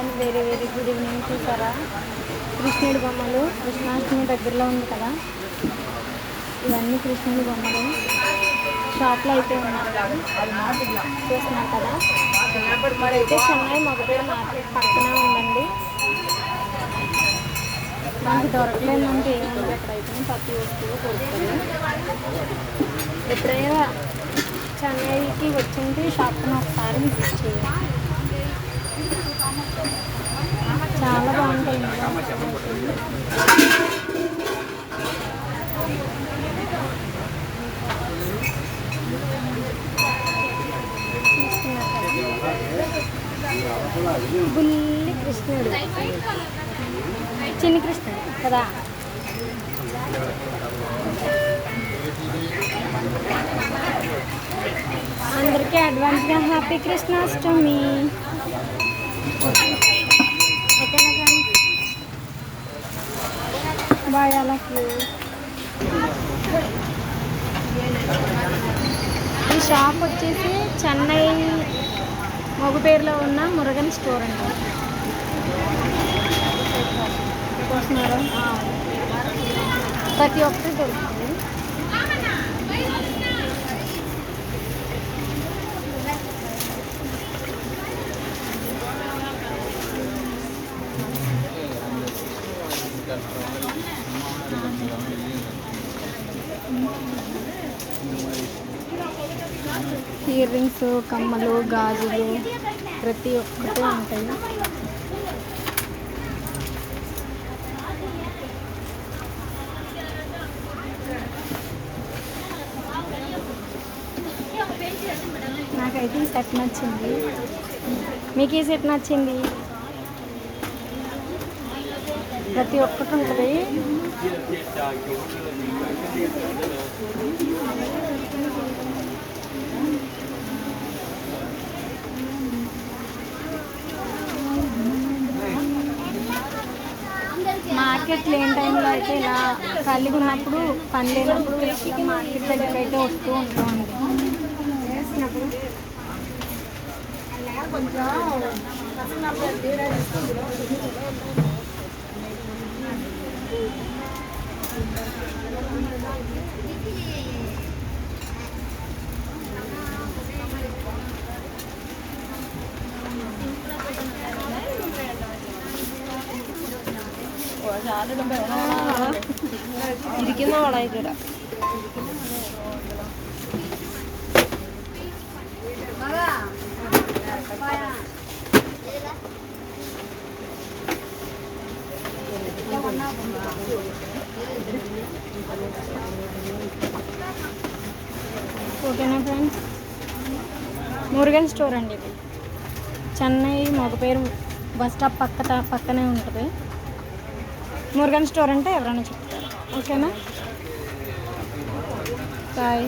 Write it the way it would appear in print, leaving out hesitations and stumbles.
Friends, very very good evening. చూసారా కృష్ణుడి బొమ్మలు, కృష్ణాష్టమి దగ్గరలో ఉంది కదా, ఇవన్నీ కృష్ణుడి బొమ్మలు షాప్లో అయితే ఉన్నారు చూస్తున్నారు కదా. మరైతే చెన్నై మొగపేరు మార్కెట్ పక్కనే ఉందండి. మనకి దొరకలేదంటే ఏముంది, అక్కడైతే ప్రతి వస్తువు దొరుకుతుంది. ఎప్పుడైనా చెన్నైకి వచ్చింటే షాప్ను ఒకసారి విజిట్ చేయాలి, చాలా బాగుంటుంది. బుల్లి కృష్ణుడు, చిన్ని కృష్ణుడు కదా. అందరికీ అడ్వాన్స్గా హ్యాపీ కృష్ణాష్టమి. ఓకేనా friends, bye all of you. ఈ షాప్ వచ్చేసి చెన్నై మొగపేరులో ఉన్న మురుగన్ స్టోర్ అండి. ప్రతి ఒక్కటి దొరుకుతుంది. ఇయర్ రింగ్స్, కమ్మలు, గాజులు ప్రతి ఒక్కటి ఉంటాయి. నాకైతే ఈ సెట్ నచ్చింది. మీకు ఈ సెట్ నచ్చింది? ప్రతి ఒక్కటి ఉంటుంది. మార్కెట్ లేని టైంలో అయితే ఇలా ఖాళీగా ఉన్నప్పుడు, పని లేనప్పుడు ఇలా మార్కెట్ దగ్గరికి అయితే వస్తూ ఉంటామండి. ഇരിക്കുന്ന വളയിലിട. ఓకేనా ఫ్రెండ్స్, మురుగన్ స్టోర్ అండి ఇది. చెన్నై మొగపేరు బస్ స్టాప్ పక్కనే ఉంటుంది. మురుగన్ స్టోర్ అంటే ఎవరైనా చెప్తారు. ఓకేనా, బాయ్.